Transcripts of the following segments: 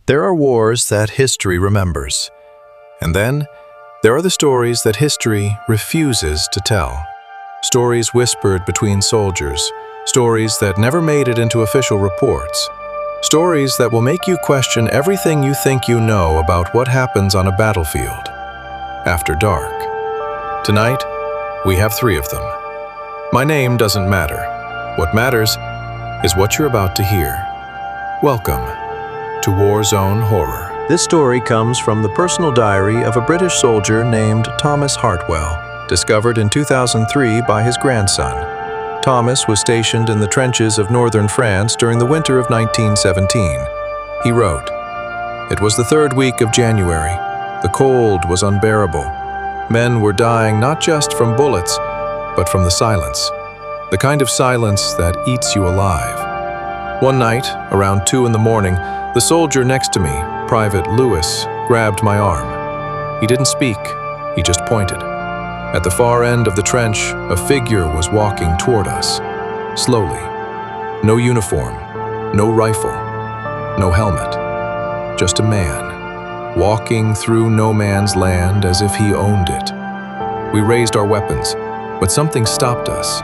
There are wars that history remembers. And then, there are the stories that history refuses to tell. Stories whispered between soldiers, stories that never made it into official reports. Stories that will make you question everything you think you know about what happens on a battlefield after dark. Tonight, we have 3 of them. My name doesn't matter. What matters is what you're about to hear. Welcome to Warzone Horror. This story comes from the personal diary of a British soldier named Thomas Hartwell, discovered in 2003 by his grandson. Thomas was stationed in the trenches of northern France during the winter of 1917. He wrote, "It was the 3rd week of January. The cold was unbearable. Men were dying not just from bullets, but from the silence. The kind of silence that eats you alive. One night, around 2 in the morning, the soldier next to me, Private Lewis, grabbed my arm. He didn't speak, he just pointed. At the far end of the trench, a figure was walking toward us, slowly. No uniform, no rifle, no helmet. Just a man, walking through no man's land as if he owned it. We raised our weapons, but something stopped us.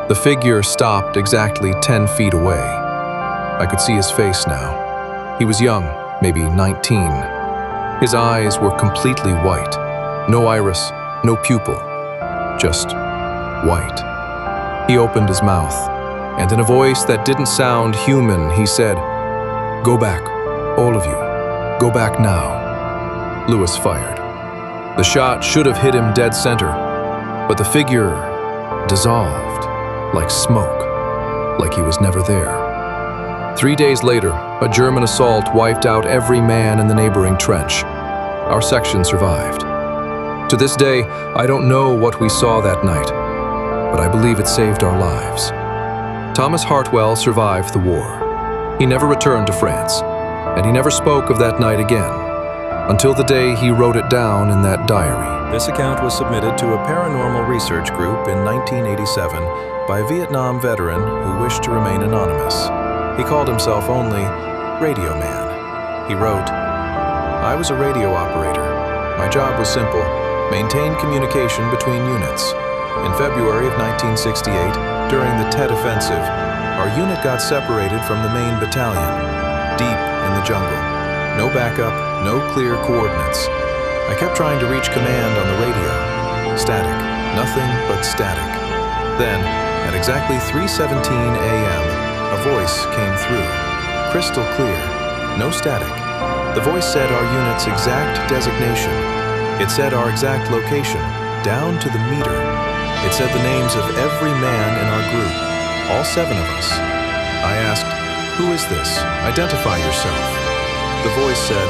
The figure stopped exactly 10 feet away. I could see his face now. He was young, maybe 19. His eyes were completely white. No iris, no pupil, just white. He opened his mouth, and in a voice that didn't sound human, he said, "Go back, all of you. Go back now." Lewis fired. The shot should have hit him dead center, but the figure dissolved like smoke, like he was never there. 3 days later, a German assault wiped out every man in the neighboring trench. Our section survived. To this day, I don't know what we saw that night, but I believe it saved our lives. Thomas Hartwell survived the war. He never returned to France, and he never spoke of that night again, until the day he wrote it down in that diary. This account was submitted to a paranormal research group in 1987 by a Vietnam veteran who wished to remain anonymous. He called himself only Radio Man. He wrote, "I was a radio operator. My job was simple. Maintain communication between units. In February of 1968, during the Tet Offensive, our unit got separated from the main battalion, deep in the jungle. No backup, no clear coordinates. I kept trying to reach command on the radio. Static, nothing but static. Then, at exactly 3:17 a.m., a voice came through, crystal clear, no static. The voice said our unit's exact designation. It said our exact location, down to the meter. It said the names of every man in our group, all 7 of us. I asked, 'Who is this? Identify yourself.' The voice said,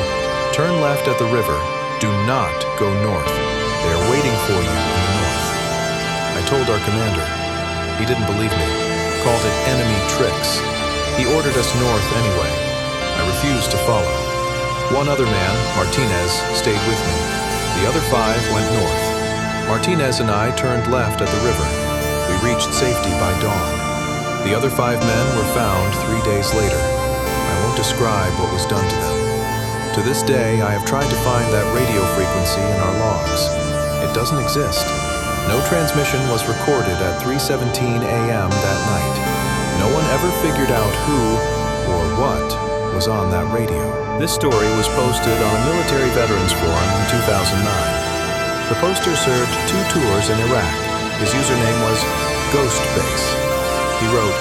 'Turn left at the river. Do not go north. They are waiting for you in the north.' I told our commander. He didn't believe me, called it enemy tricks. He ordered us north anyway. I refused to follow. One other man, Martinez, stayed with me. The other 5 went north. Martinez and I turned left at the river. We reached safety by dawn. The other 5 men were found 3 days later. I won't describe what was done to them. To this day, I have tried to find that radio frequency in our logs. It doesn't exist. No transmission was recorded at 3:17 a.m. that night. No one ever figured out who or what was on that radio. This story was posted on a military veterans forum in 2009. The poster served 2 tours in Iraq. His username was Ghost Base. He wrote,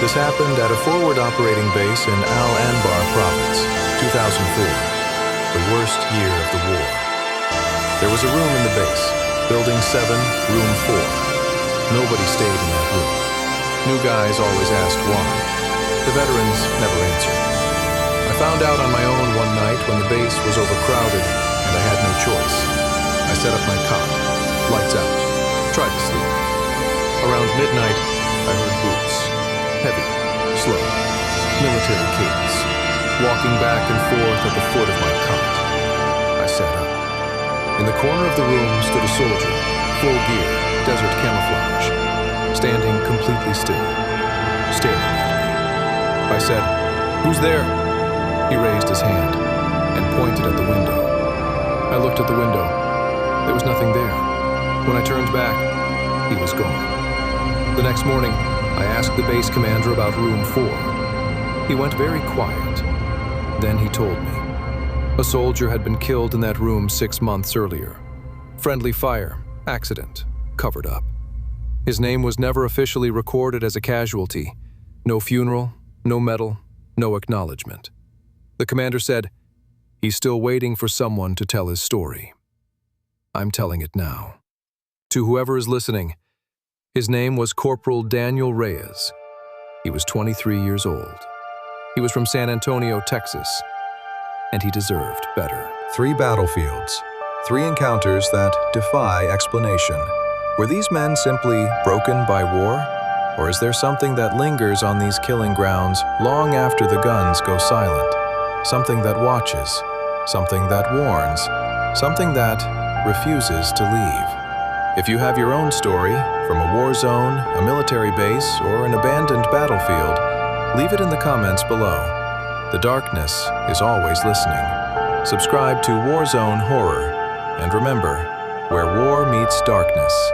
"This happened at a forward operating base in Al Anbar province, 2004, the worst year of the war. There was a room in the base, Building 7, Room 4. Nobody stayed in that room. New guys always asked why. The veterans never answered. I found out on my own one night when the base was overcrowded and I had no choice. I set up my cot, lights out, tried to sleep. Around midnight, I heard boots, heavy, slow, military cadence, walking back and forth at the foot of my cot. I sat up. In the corner of the room stood a soldier, full gear, desert camouflage, standing completely still, staring at me. I said, "Who's there?" He raised his hand. pointed at the window. I looked at the window. There was nothing there. When I turned back, he was gone. The next morning, I asked the base commander about room 4. He went very quiet. Then he told me. A soldier had been killed in that room 6 months earlier. Friendly fire, accident, covered up. His name was never officially recorded as a casualty. No funeral, no medal, no acknowledgement. The commander said, "He's still waiting for someone to tell his story." I'm telling it now. To whoever is listening, his name was Corporal Daniel Reyes. He was 23 years old. He was from San Antonio, Texas, and he deserved better. 3 battlefields, 3 encounters that defy explanation. Were these men simply broken by war? Or is there something that lingers on these killing grounds long after the guns go silent? Something that watches, something that warns, something that refuses to leave. If you have your own story, from a war zone, a military base, or an abandoned battlefield, leave it in the comments below. The darkness is always listening. Subscribe to Warzone Horror, and remember, where war meets darkness,